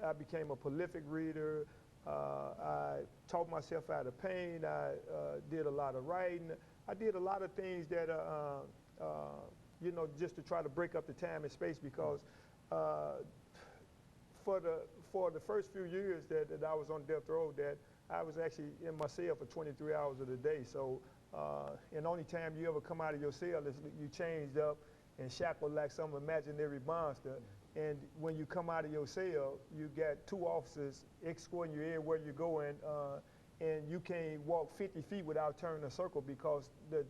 I became a prolific reader. I taught myself out of pain. I did a lot of writing. I did a lot of things that, you know, just to try to break up the time and space because for the first few years that I was on death row, that I was actually in my cell for 23 hours of the day. So, and the only time you ever come out of your cell is you changed up and shackled like some imaginary monster. And when you come out of your cell, you got 2 officers escorting you everywhere you go, and you can't walk 50 feet without turning a circle because the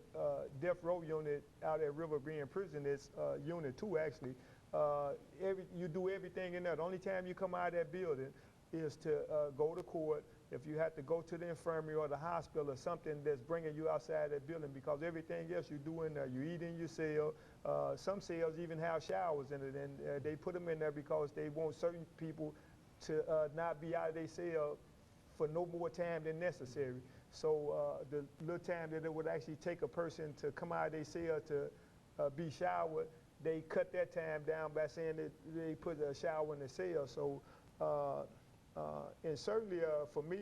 death row unit out at River Green Prison is Unit 2 actually. You do everything in there. The only time you come out of that building is to go to court. If you have to go to the infirmary or the hospital or something that's bringing you outside that building, because everything else you do in there, you eat in your cell. Some cells even have showers in it, and they put them in there because they want certain people to not be out of their cell for no more time than necessary. So the little time that it would actually take a person to come out of their cell to be showered, they cut that time down by saying that they put a shower in the cell. So, and certainly for me,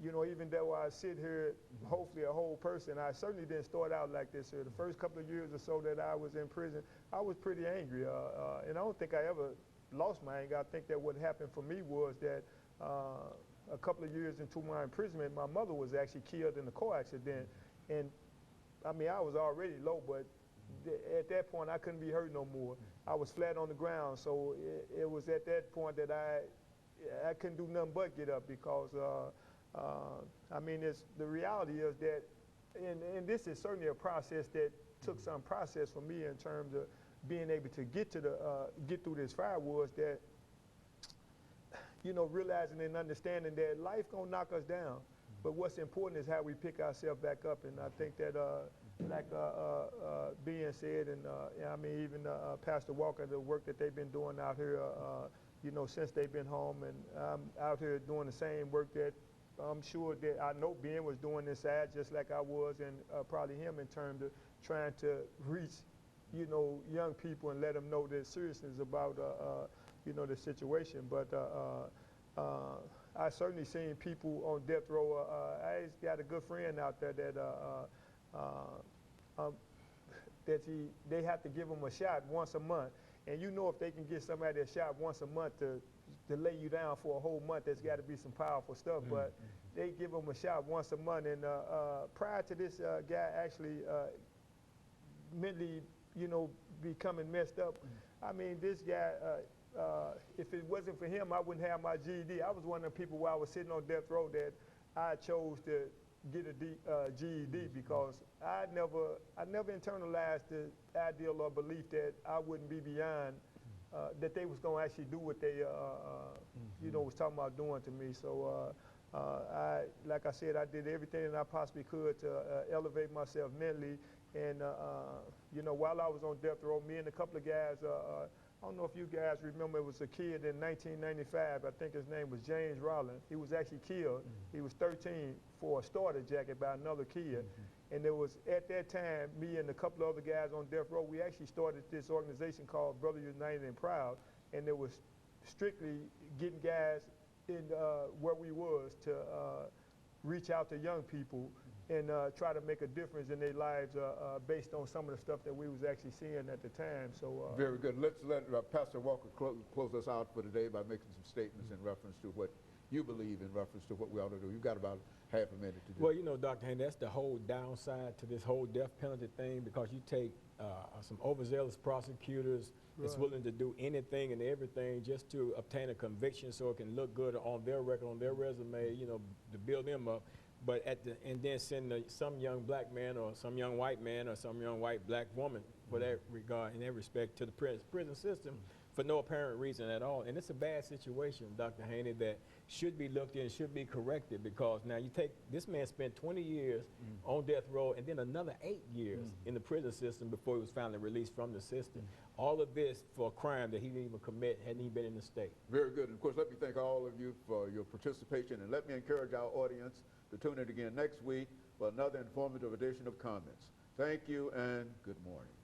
you know, even though I sit here, hopefully a whole person, I certainly didn't start out like this. The first couple of years or so that I was in prison, I was pretty angry. And I don't think I ever lost my anger. I think that what happened for me was that a couple of years into my imprisonment, my mother was actually killed in a car accident. And I mean, I was already low, but at that point, I couldn't be hurt no more. I was flat on the ground, so it was at that point that I couldn't do nothing but get up because, I mean, the reality is that, and this is certainly a process that took some process for me in terms of being able to get through this fire, was that, you know, realizing and understanding that life gonna knock us down, but what's important is how we pick ourselves back up. And I think that, like being said, and I mean, even Pastor Walker, the work that they've been doing out here, you know, since they've been home, and I'm out here doing the same work that I'm sure that I know Ben was doing inside, just like I was, and probably him, in terms of trying to reach, you know, young people and let them know the seriousness about, you know, the situation. But I certainly seen people on death row. I got a good friend out there that they have to give them a shot once a month. And you know, if they can get somebody a shot once a month to lay you down for a whole month, that's got to be some powerful stuff. But they give them a shot once a month. And prior to this guy actually mentally, you know, becoming messed up, I mean, this guy, if it wasn't for him, I wouldn't have my GED. I was one of the people while I was sitting on death row that I chose to get a GED because I never internalized the ideal or belief that I wouldn't be beyond, that they was gonna actually do what they, you know, was talking about doing to me. So like I said, I did everything that I possibly could to elevate myself mentally. And you know, while I was on death row, me and a couple of guys, I don't know if you guys remember, it was a kid in 1995, I think his name was James Rollins. He was actually killed. He was 13 for a starter jacket by another kid. And it was at that time, me and a couple of other guys on death row, we actually started this organization called Brother United and Proud. And it was strictly getting guys in where we was to reach out to young people and try to make a difference in their lives based on some of the stuff that we was actually seeing at the time. So very good. Let's let Pastor Walker close us out for today by making some statements in reference to what you believe in reference to what we ought to do. You've got about half a minute to do. Well, you know, Dr. Haney, that's the whole downside to this whole death penalty thing, because you take some overzealous prosecutors that's willing to do anything and everything just to obtain a conviction so it can look good on their record, on their resume, you know, to build them up. But and then send some young black man or some young white man or some young white black woman, for that regard, in that respect, to the prison system for no apparent reason at all. And it's a bad situation, Dr. Haney, that should be looked in, should be corrected, because now you take, this man spent 20 years on death row and then another 8 years in the prison system before he was finally released from the system. All of this for a crime that he didn't even commit, hadn't he been in the state. Very good. And of course, let me thank all of you for your participation, and let me encourage our audience to tune in again next week for another informative edition of Comments. Thank you and good morning.